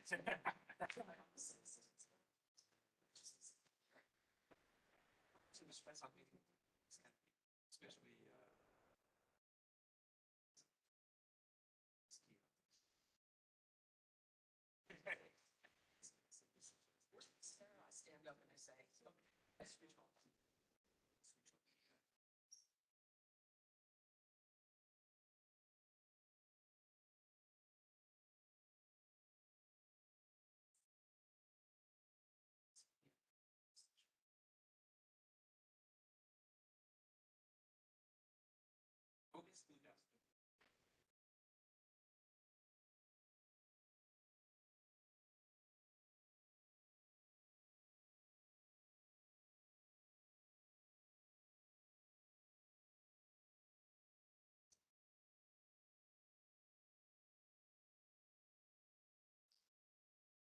Stand up and I say,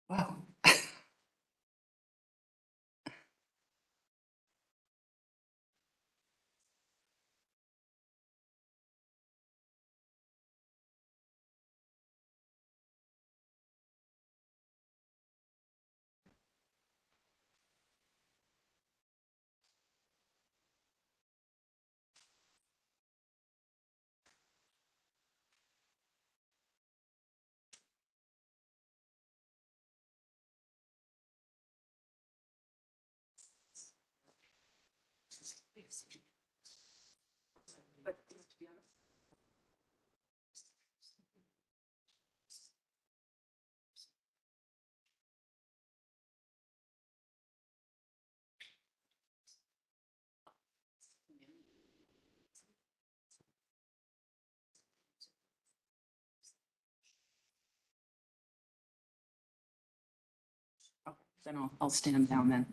wow. But to be honest, okay, then I'll stand down then.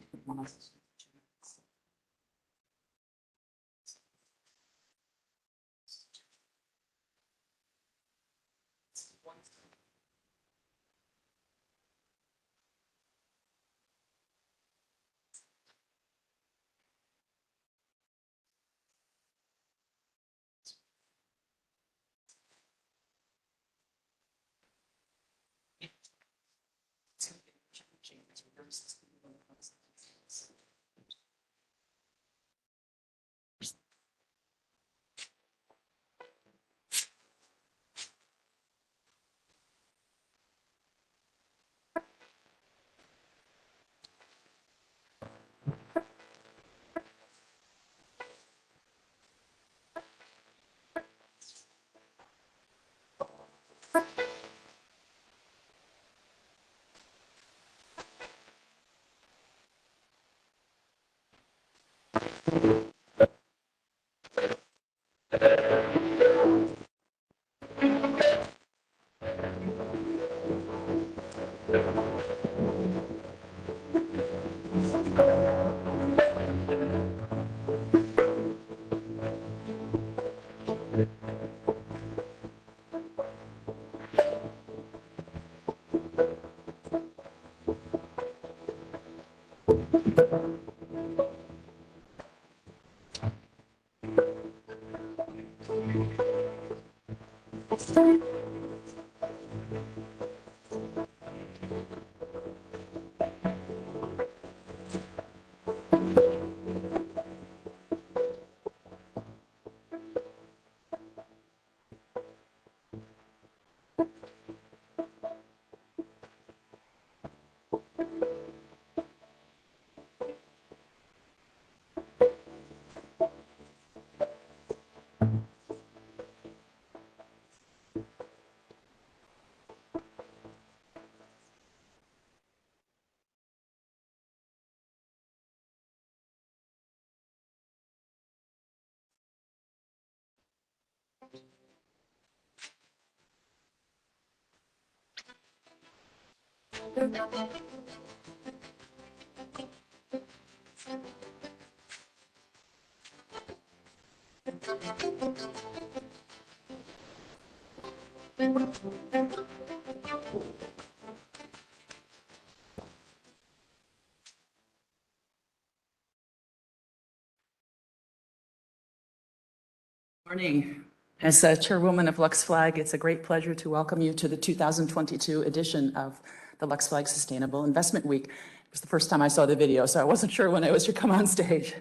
Morning. As Chairwoman of LuxFLAG, it's a great pleasure to welcome you to the 2022 edition of the the LuxFLAG Sustainable Investment Week. It was the first time I saw the video, so I wasn't sure when I was to come on stage.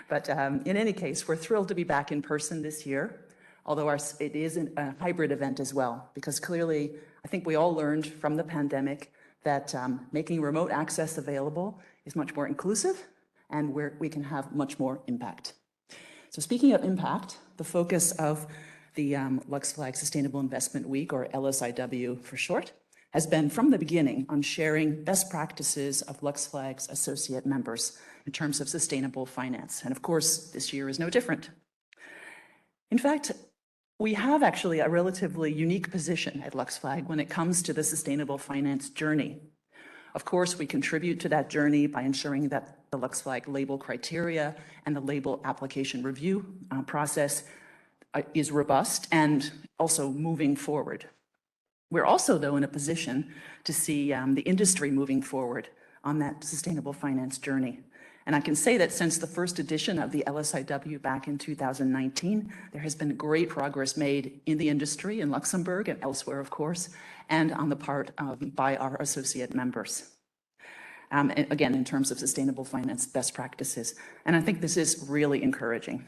But in any case, we're thrilled to be back in person this year, although it is a hybrid event as well, because clearly, I think we all learned from the pandemic that making remote access available is much more inclusive and where we can have much more impact. So speaking of impact, the focus of the LuxFLAG Sustainable Investment Week, or LSIW for short, has been from the beginning on sharing best practices of LuxFLAG's associate members in terms of sustainable finance. And of course, this year is no different. In fact, we have actually a relatively unique position at LuxFLAG when it comes to the sustainable finance journey. Of course, we contribute to that journey by ensuring that the LuxFLAG label criteria and the label application review process is robust and also moving forward. We're also, though, in a position to see the industry moving forward on that sustainable finance journey. And I can say that since the first edition of the LSIW back in 2019, there has been great progress made in the industry in Luxembourg and elsewhere, of course, and on the part by our associate members. Again, in terms of sustainable finance best practices. And I think this is really encouraging.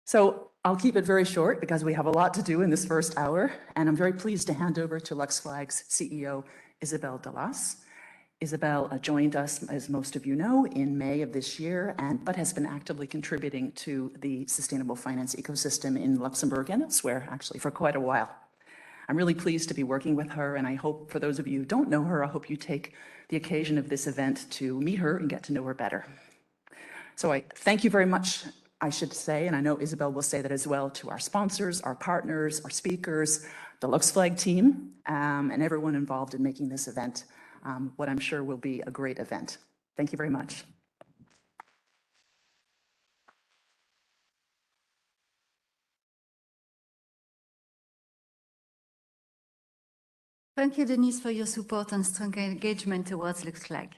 So I'll keep it very short because we have a lot to do in this first hour, and I'm very pleased to hand over to LuxFLAG's CEO, Isabelle Delas. Isabelle joined us, as most of you know, in May of this year, but has been actively contributing to the sustainable finance ecosystem in Luxembourg and elsewhere, actually, for quite a while. I'm really pleased to be working with her, and I hope, for those of you who don't know her, I hope you take the occasion of this event to meet her and get to know her better. So I thank you very much, I should say, and I know Isabelle will say that as well, to our sponsors, our partners, our speakers, the LuxFLAG team, and everyone involved in making this event what I'm sure will be a great event. Thank you very much. Thank you, Denise, for your support and strong engagement towards LuxFLAG.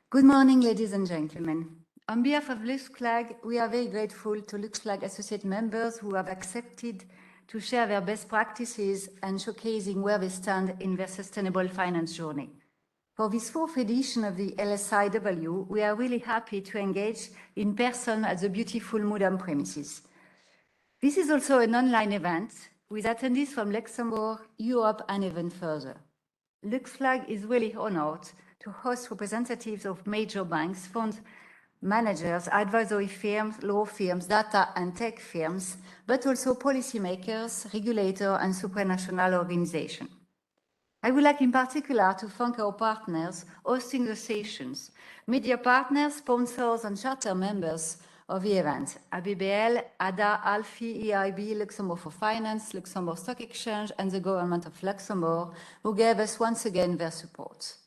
Good morning, ladies and gentlemen. On behalf of LuxFLAG, we are very grateful to LuxFLAG associate members who have accepted to share their best practices and showcasing where they stand in their sustainable finance journey. For this fourth edition of the LSIW, we are really happy to engage in person at the beautiful Moudam premises. This is also an online event with attendees from Luxembourg, Europe, and even further. LuxFLAG is really honored to host representatives of major banks, fund managers, advisory firms, law firms, data and tech firms, but also policymakers, regulators, and supranational organizations. I would like in particular to thank our partners hosting the sessions, media partners, sponsors, and charter members of the event, ABBL, ADA, ALFI, EIB, Luxembourg for Finance, Luxembourg Stock Exchange, and the government of Luxembourg, who gave us once again their support.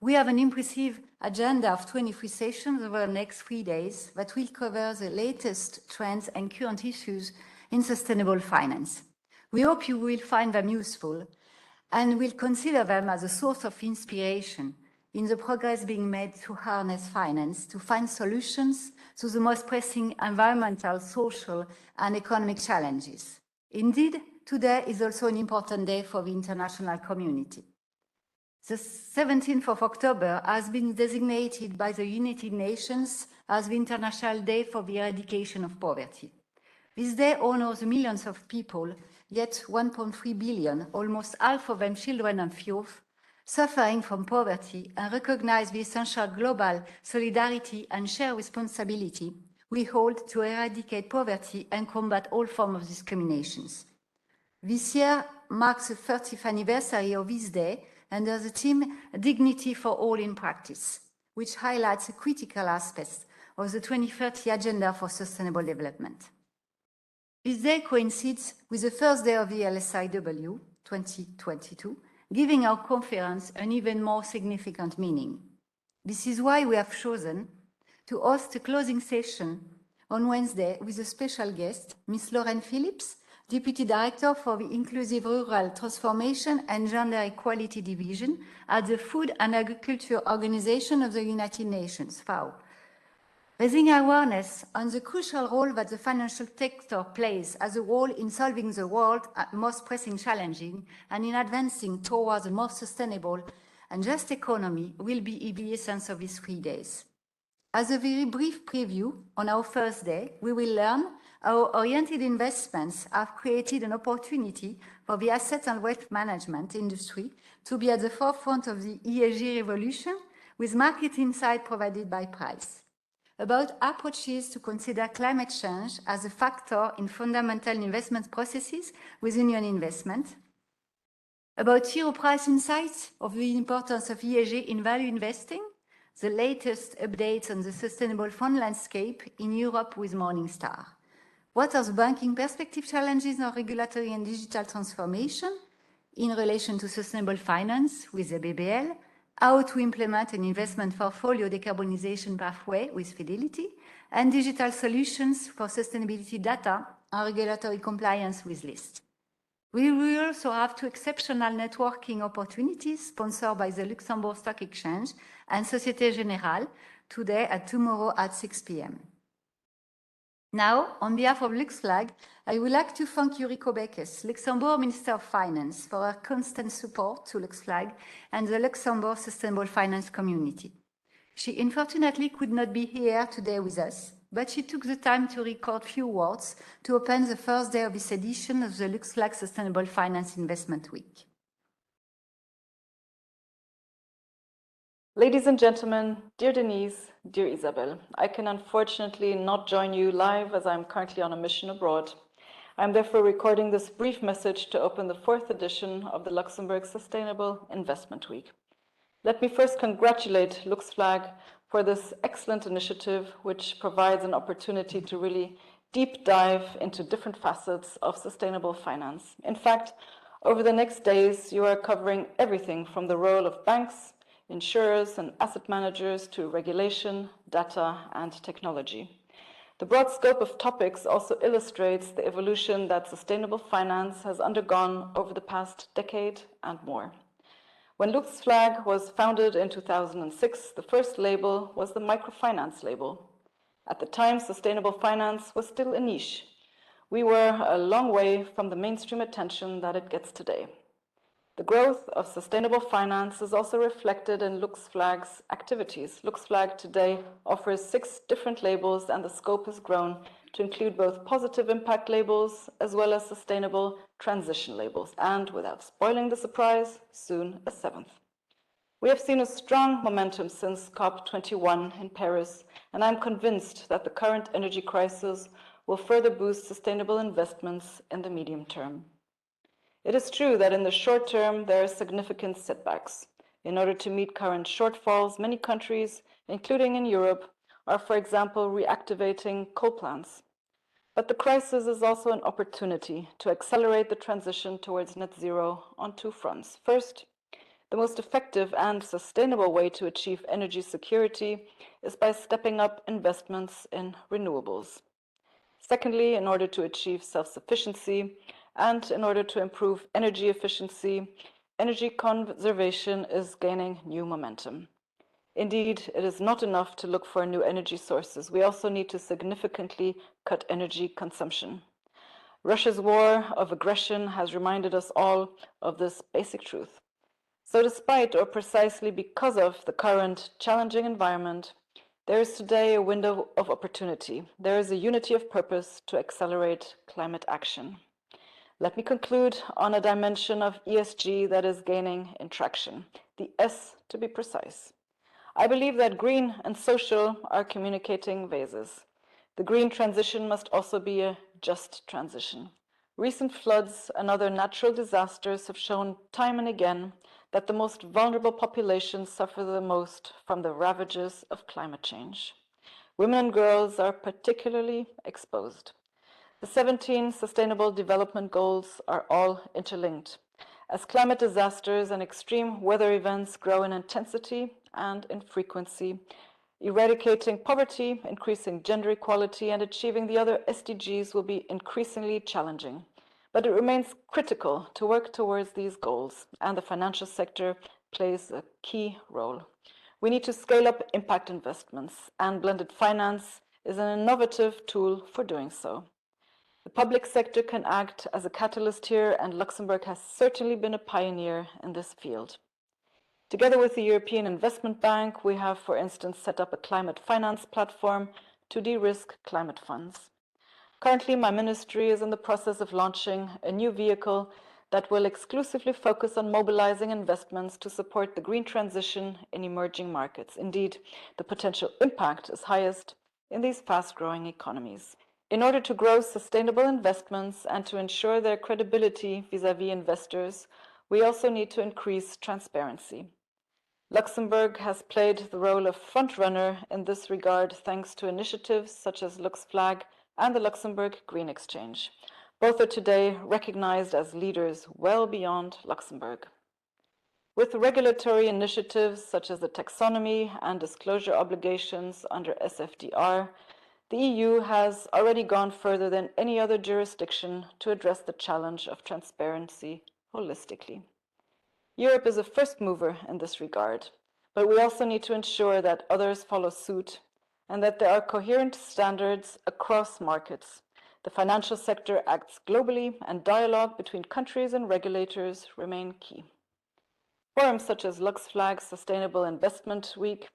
We have an impressive agenda of 23 sessions over the next 3 days that will cover the latest trends and current issues in sustainable finance. We hope you will find them useful and will consider them as a source of inspiration in the progress being made to harness finance to find solutions to the most pressing environmental, social, and economic challenges. Indeed, today is also an important day for the international community. The 17th of October has been designated by the United Nations as the International Day for the Eradication of Poverty. This day honors millions of people, yet 1.3 billion, almost half of them children and youth, suffering from poverty, and recognize the essential global solidarity and shared responsibility we hold to eradicate poverty and combat all forms of discriminations. This year marks the 30th anniversary of this day under the theme Dignity for All in Practice, which highlights the critical aspects of the 2030 Agenda for Sustainable Development. This day coincides with the first day of the LSIW 2022, giving our conference an even more significant meaning. This is why we have chosen to host a closing session on Wednesday with a special guest, Ms. Lauren Phillips, Deputy Director for the Inclusive Rural Transformation and Gender Equality Division at the Food and Agriculture Organization of the United Nations, FAO. Raising awareness on the crucial role that the financial sector plays as a role in solving the world's most pressing challenges and in advancing towards a more sustainable and just economy will be the essence of these 3 days. As a very brief preview, on our first day, we will learn how oriented investments have created an opportunity for the asset and wealth management industry to be at the forefront of the ESG revolution, with market insight provided by Price. About approaches to consider climate change as a factor in fundamental investment processes with union investment. About T. Price insights of the importance of ESG in value investing, the latest updates on the sustainable fund landscape in Europe with Morningstar. What are the banking perspective challenges on regulatory and digital transformation in relation to sustainable finance with the BBL? How to implement an investment portfolio decarbonization pathway with Fidelity, and digital solutions for sustainability data and regulatory compliance with LIST. We will also have 2 exceptional networking opportunities sponsored by the Luxembourg Stock Exchange and Société Générale today and tomorrow at 6 p.m. Now, on behalf of LuxFLAG, I would like to thank Yuriko, Luxembourg Minister of Finance, for her constant support to LuxFLAG and the Luxembourg Sustainable Finance community. She unfortunately could not be here today with us, but she took the time to record few words to open the first day of this edition of the LuxFLAG Sustainable Finance Investment Week. Ladies and gentlemen, dear Denise, dear Isabelle, I can unfortunately not join you live as I'm currently on a mission abroad. I'm therefore recording this brief message to open the 4th edition of the Luxembourg Sustainable Investment Week. Let me first congratulate LuxFLAG for this excellent initiative, which provides an opportunity to really deep dive into different facets of sustainable finance. In fact, over the next days, you are covering everything from the role of banks, insurers and asset managers to regulation, data, and technology. The broad scope of topics also illustrates the evolution that sustainable finance has undergone over the past decade and more. When LuxFLAG was founded in 2006, the first label was the microfinance label. At the time, sustainable finance was still a niche. We were a long way from the mainstream attention that it gets today. The growth of sustainable finance is also reflected in LuxFLAG's activities. LuxFLAG today offers 6 different labels, and the scope has grown to include both positive impact labels as well as sustainable transition labels, and without spoiling the surprise, soon a 7th. We have seen a strong momentum since COP21 in Paris, and I'm convinced that the current energy crisis will further boost sustainable investments in the medium term. It is true that in the short term, there are significant setbacks. In order to meet current shortfalls, many countries, including in Europe, are, for example, reactivating coal plants. But the crisis is also an opportunity to accelerate the transition towards net zero on 2 fronts. First, the most effective and sustainable way to achieve energy security is by stepping up investments in renewables. Secondly, in order to achieve self-sufficiency and in order to improve energy efficiency, energy conservation is gaining new momentum. Indeed, it is not enough to look for new energy sources. We also need to significantly cut energy consumption. Russia's war of aggression has reminded us all of this basic truth. So despite or precisely because of the current challenging environment, there is today a window of opportunity. There is a unity of purpose to accelerate climate action. Let me conclude on a dimension of ESG that is gaining in traction, the S to be precise. I believe that green and social are communicating vases. The green transition must also be a just transition. Recent floods and other natural disasters have shown time and again that the most vulnerable populations suffer the most from the ravages of climate change. Women and girls are particularly exposed. The 17 Sustainable Development Goals are all interlinked. As climate disasters and extreme weather events grow in intensity and in frequency, eradicating poverty, increasing gender equality, and achieving the other SDGs will be increasingly challenging. But it remains critical to work towards these goals, and the financial sector plays a key role. We need to scale up impact investments, and blended finance is an innovative tool for doing so. The public sector can act as a catalyst here, and Luxembourg has certainly been a pioneer in this field. Together with the European Investment Bank, we have, for instance, set up a climate finance platform to de-risk climate funds. Currently, my ministry is in the process of launching a new vehicle that will exclusively focus on mobilizing investments to support the green transition in emerging markets. Indeed, the potential impact is highest in these fast-growing economies. In order to grow sustainable investments and to ensure their credibility vis-à-vis investors, we also need to increase transparency. Luxembourg has played the role of frontrunner in this regard thanks to initiatives such as LuxFLAG and the Luxembourg Green Exchange. Both are today recognized as leaders well beyond Luxembourg. With regulatory initiatives such as the taxonomy and disclosure obligations under SFDR, the EU has already gone further than any other jurisdiction to address the challenge of transparency holistically. Europe is a first mover in this regard, but we also need to ensure that others follow suit and that there are coherent standards across markets. The financial sector acts globally, and dialogue between countries and regulators remain key. Forums such as LuxFLAG Sustainable Investment Week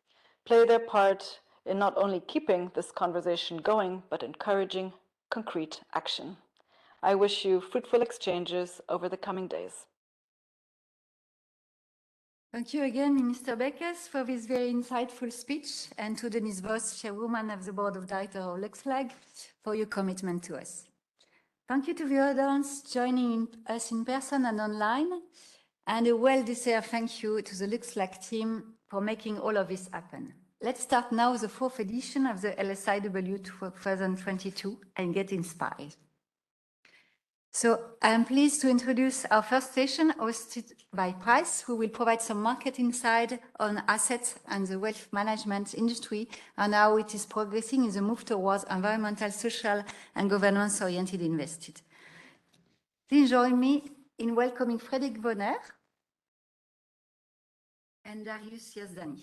play their part in not only keeping this conversation going, but encouraging concrete action. I wish you fruitful exchanges over the coming days. Thank you again, Minister Beckes, for this very insightful speech, and to Denise Voss, Chairwoman of the Board of Directors of LuxFLAG, for your commitment to us. Thank you to the audience joining us in person and online, and a well-deserved thank you to the LuxFLAG team for making all of this happen. Let's start now the 4th edition of the LSIW 2022 and get inspired. So I'm pleased to introduce our first session hosted by Price, who will provide some market insight on assets and the wealth management industry and how it is progressing in the move towards environmental, social, and governance-oriented investing. Please join me in welcoming Frédéric Bonner and Darius Yazdani.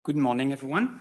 Good morning, everyone.